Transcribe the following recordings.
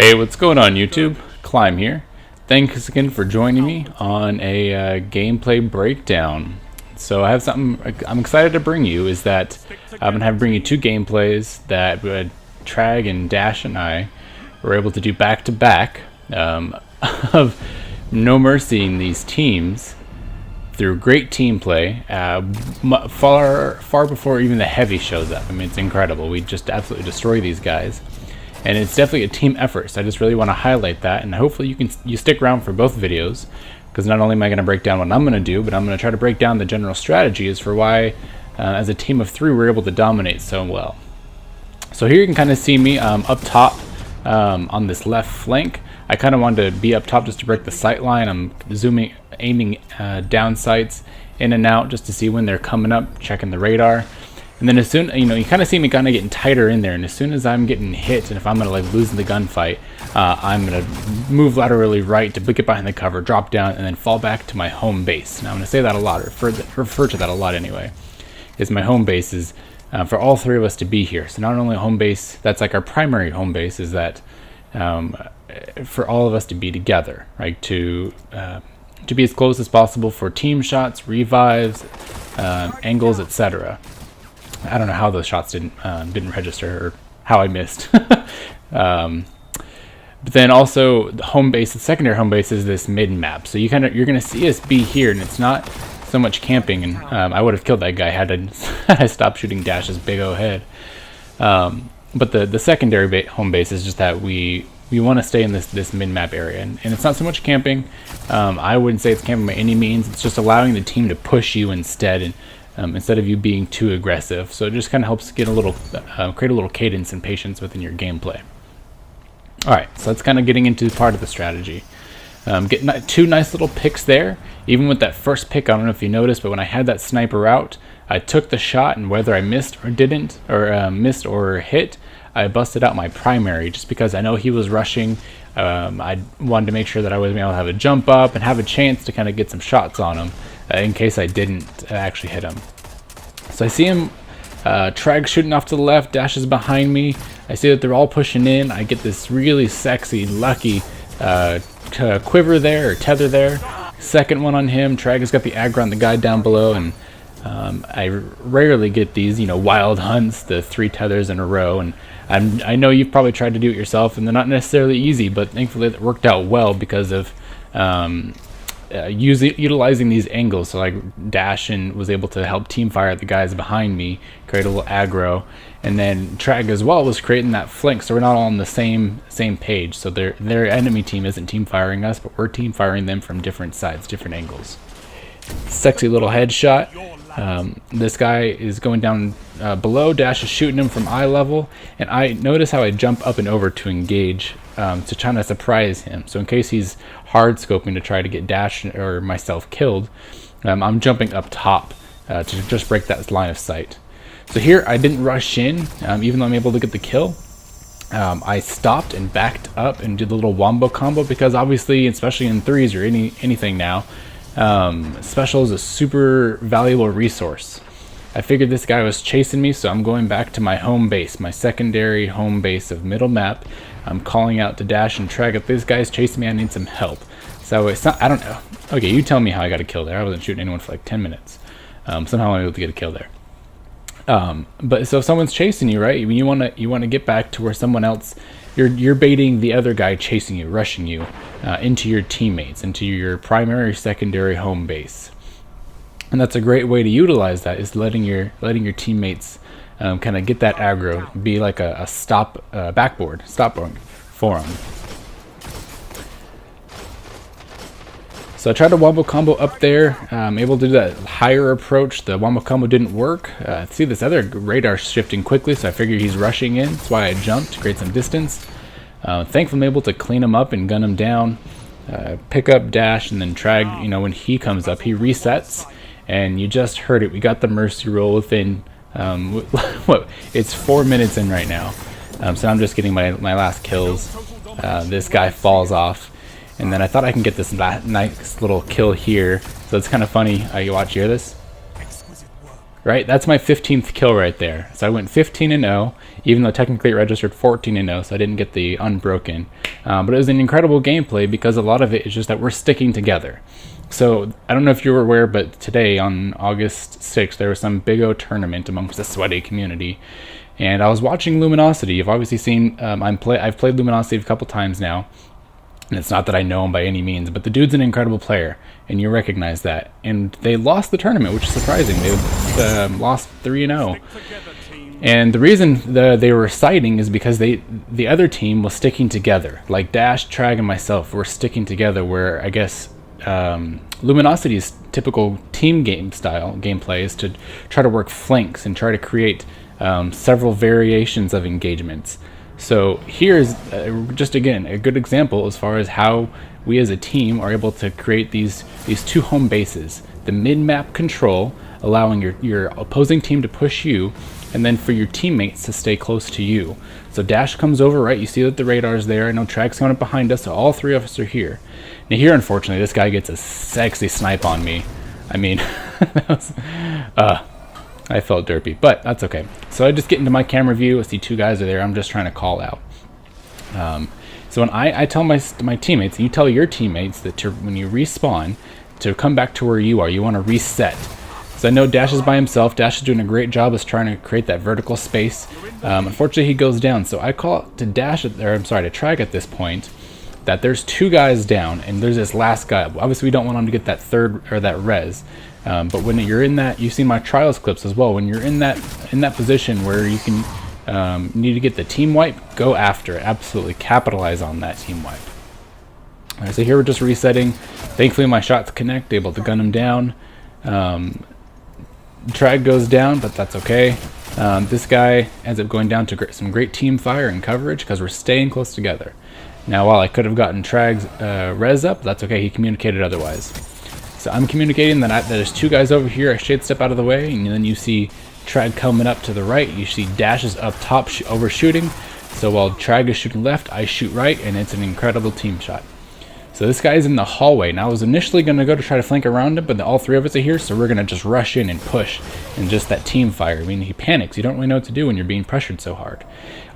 Hey, what's going on YouTube? Climb here. Thanks again for joining me on a gameplay breakdown. So I have something I'm excited to bring you, is that I'm going to bring you two gameplays that Trag and Dash and I were able to do back to back of no mercying these teams through great team play, far before even the heavy shows up. I mean, it's incredible. We just absolutely destroy these guys. And it's definitely a team effort, so I just really want to highlight that, and hopefully you stick around for both videos, because not only am I going to break down what I'm going to do, but I'm going to try to break down the general strategies for why, as a team of three, we're able to dominate so well. So here you can kind of see me up top on this left flank. I kind of wanted to be up top just to break the sight line. I'm aiming down sights in and out just to see when they're coming up, checking the radar. And then as soon, you kind of see me kind of getting tighter in there, and as soon as I'm getting hit, and if I'm going to like lose the gunfight, I'm going to move laterally right to get behind the cover, drop down, and then fall back to my home base. Now I'm going to say that a lot, or refer to that a lot anyway, is my home base is for all three of us to be here. So not only a home base, that's like our primary home base, is that for all of us to be together, right, to be as close as possible for team shots, revives, angles, etc. I don't know how those shots didn't register, or how I missed. But then also the home base, the secondary home base, is this mid map. So you're gonna see us be here, and it's not so much camping. And I would have killed that guy had I stopped shooting Dash's big O head. But the secondary home base is just that we want to stay in this mid map area, and it's not so much camping. I wouldn't say it's camping by any means. It's just allowing the team to push you instead, and instead of you being too aggressive. So it just kind of helps get create a little cadence and patience within your gameplay. Alright, so that's kind of getting into part of the strategy. Getting two nice little picks there. Even with that first pick, I don't know if you noticed, but when I had that sniper out, I took the shot, and whether I missed or didn't, or missed or hit, I busted out my primary, just because I know he was rushing. I wanted to make sure that I was able to have a jump up and have a chance to kind of get some shots on him, in case I didn't actually hit him. So I see him, Trag shooting off to the left, Dash is behind me. I see that they're all pushing in. I get this really sexy, lucky quiver there, or tether there. Second one on him. Trag has got the aggro on the guy down below, and I rarely get these, wild hunts, the 3 tethers in a row. And I know you've probably tried to do it yourself, and they're not necessarily easy, but thankfully it worked out well because of utilizing these angles. So like Dash was able to help team fire the guys behind me, create a little aggro, and then Trag as well was creating that flank, so we're not all on the same page. So their enemy team isn't team firing us, but we're team firing them from different sides, different angles. Sexy little headshot. This guy is going down below. Dash is shooting him from eye level, and I notice how I jump up and over to engage, to try to surprise him. So in case he's hard scoping to try to get Dash or myself killed, I'm jumping up top to just break that line of sight. So here I didn't rush in, even though I'm able to get the kill. I stopped and backed up and did the little wombo combo, because obviously, especially in 3's or anything now, special is a super valuable resource. I figured this guy was chasing me, so I'm going back to my home base, my secondary home base of middle map. I'm calling out to Dash and Trag, if this guy's chasing me, I need some help. So it's not, I don't know. Okay, you tell me how I got a kill there. I wasn't shooting anyone for like 10 minutes. Somehow I'm able to get a kill there. But so if someone's chasing you, right? You want to get back to where someone else, you're baiting the other guy chasing you, rushing you, into your teammates, into your primary or secondary home base. And that's a great way to utilize that, is letting your teammates kind of get that aggro, be like a stop backboard for them. So I tried a wombo combo up there. I'm able to do that higher approach. The wombo combo didn't work. See this other radar shifting quickly, so I figured he's rushing in. That's why I jumped to create some distance. Thankfully I'm able to clean him up and gun him down. Pick up Dash, and then Trag, when he comes up, he resets. And you just heard it. We got the mercy roll within, it's 4 minutes in right now. So I'm just getting my last kills. This guy falls off. And then I thought I can get this nice little kill here. So it's kind of funny. You hear this? right? That's my 15th kill right there. So I went 15-0, even though technically it registered 14-0, so I didn't get the unbroken. But it was an incredible gameplay because a lot of it is just that we're sticking together. So I don't know if you were aware, but today on August 6th, there was some big O tournament amongst the sweaty community. And I was watching Luminosity. You've obviously seen, I've played Luminosity a couple times now. And it's not that I know him by any means, but the dude's an incredible player, and you recognize that. And they lost the tournament, which is surprising. They lost 3-0. And the reason they were citing is because the other team was sticking together. Like Dash, Trag, and myself were sticking together, where I guess Luminosity's typical team gameplay is to try to work flanks and try to create several variations of engagements. So here's just again a good example as far as how we as a team are able to create these two home bases. The mid-map control, allowing your opposing team to push you, and then for your teammates to stay close to you. So Dash comes over, right? You see that the radar's there. I know Trag's coming up behind us, so all three of us are here. Now here, unfortunately, this guy gets a sexy snipe on me. I mean, that was, I felt derpy, but that's okay. So I just get into my camera view. I see two guys are there. I'm just trying to call out. So when I tell my teammates, and you tell your teammates that when you respawn, to come back to where you are, you want to reset. So I know Dash is by himself. Dash is doing a great job of trying to create that vertical space. Unfortunately, he goes down. So I call to Trag at this point that there's two guys down, and there's this last guy. Obviously, we don't want him to get that third or that res. But when you're in that, you've seen my trials clips as well. When you're in that position where you can need to get the team wipe, go after it. Absolutely capitalize on that team wipe. All right, so here we're just resetting. Thankfully, my shots connect, able to gun him down. Trag goes down, but that's okay. This guy ends up going down to some great team fire and coverage because we're staying close together. Now, while I could have gotten Trag's res up, that's okay. He communicated otherwise. So I'm communicating that there's two guys over here. I shade step out of the way, and then you see Trag coming up to the right. You see Dash is up top overshooting. So while Trag is shooting left, I shoot right, and it's an incredible team shot. So this guy is in the hallway. Now I was initially going to go to try to flank around him, but all three of us are here, so we're going to just rush in and push, and just that team fire. I mean, he panics. You don't really know what to do when you're being pressured so hard.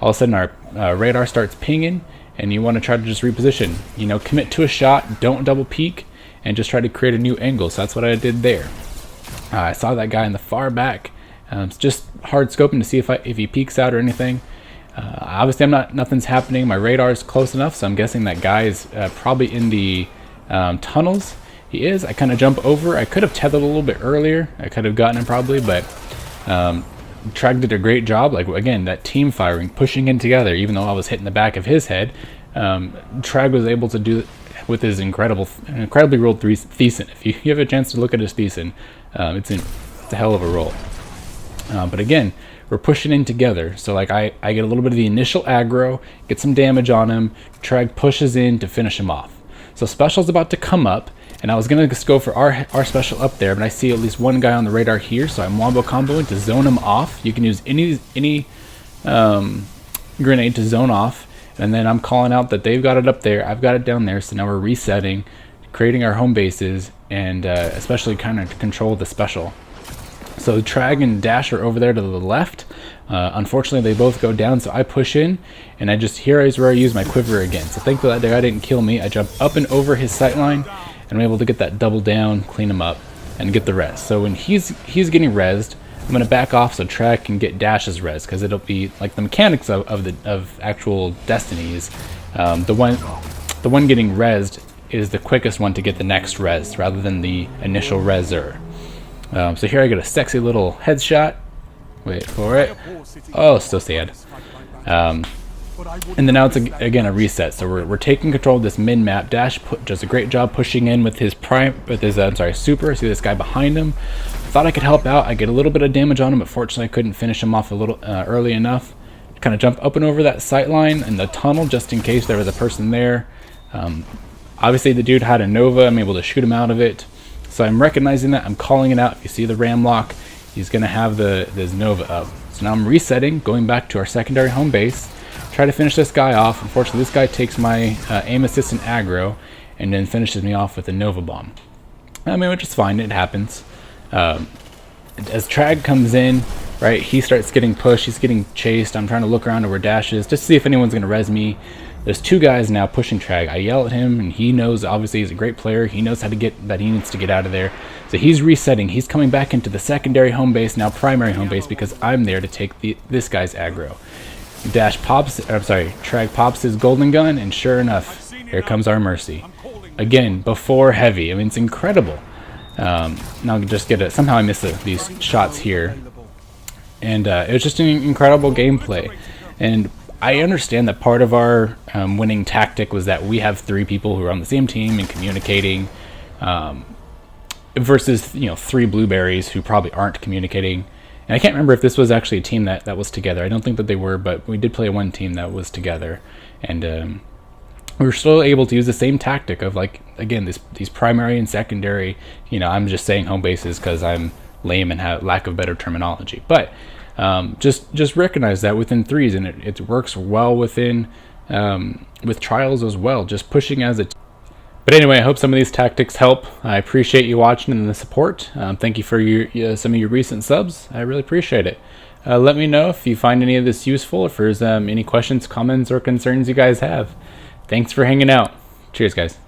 All of a sudden, our radar starts pinging, and you want to try to just reposition. You know, commit to a shot, don't double peek, and just try to create a new angle. So that's what I did there. I saw that guy in the far back. It's just hard scoping to see if he peeks out or anything. Obviously, nothing's happening. My radar is close enough, so I'm guessing that guy is probably in the tunnels. He is. I kind of jump over. I could have tethered a little bit earlier. I could have gotten him probably, but Trag did a great job. Like, again, that team firing, pushing in together, even though I was hitting the back of his head. Trag was able to do it with his incredibly rolled Thesan. If you have a chance to look at his Thesan, it's a hell of a roll. But again, we're pushing in together. So like I get a little bit of the initial aggro, get some damage on him. Trag pushes in to finish him off. So special's about to come up, and I was gonna just go for our special up there, but I see at least one guy on the radar here, so I'm wombo comboing to zone him off. You can use any grenade to zone off. And then I'm calling out that they've got it up there, I've got it down there, so now we're resetting, creating our home bases, and especially kind of to control the special. So Trag and Dash are over there to the left. Unfortunately, they both go down, so I push in, and here is where I use my quiver again. So thankfully that guy didn't kill me. I jump up and over his sightline, and I'm able to get that double down, clean him up, and get the res. So when he's getting resed, I'm going to back off so Trag can get Dash's res, because it'll be like the mechanics of actual Destiny is the one getting resed is the quickest one to get the next res rather than the initial reser. So here I get a sexy little headshot. Wait for it. Oh, so sad. And then now it's again a reset. So we're taking control of this min map. Dash does a great job pushing in with his super. See this guy behind him. Thought I could help out. I get a little bit of damage on him, but fortunately I couldn't finish him off a little early enough. Kind of jump up and over that sight line in the tunnel just in case there was a person there. Obviously the dude had a Nova. I'm able to shoot him out of it. So I'm recognizing that. I'm calling it out. If you see the ram lock, he's going to have this Nova up. So now I'm resetting, going back to our secondary home base. Try to finish this guy off. Unfortunately, this guy takes my aim assist and aggro and then finishes me off with a Nova bomb. I mean, which is fine. It happens. as Trag comes in, right, he starts getting pushed, he's getting chased. I'm trying to look around to where Dash is just to see if anyone's going to res me. There's two guys now pushing Trag. I yell at him, and he knows, obviously he's a great player. He knows how to get, that he needs to get out of there. So he's resetting. He's coming back into the secondary home base, now primary home base, because I'm there to take this guy's aggro. Trag pops his golden gun, and sure enough, here comes our Mercy. Again, before heavy. I mean, it's incredible. Now I'll just get it. Somehow I missed these shots here. And it was just an incredible gameplay. And I understand that part of our winning tactic was that we have three people who are on the same team and communicating, versus 3 blueberries who probably aren't communicating. And I can't remember if this was actually a team that was together. I don't think that they were, but we did play one team that was together, and we were still able to use the same tactic of, like, again, these primary and secondary. I'm just saying home bases because I'm lame and have lack of better terminology, but just recognize that within 3's, and it works well within with trials as well, just pushing as a team. But anyway, I hope some of these tactics help. I appreciate you watching and the support. Thank you for some of your recent subs. I really appreciate it. Let me know if you find any of this useful, if there's any questions, comments, or concerns you guys have. Thanks for hanging out. Cheers, guys.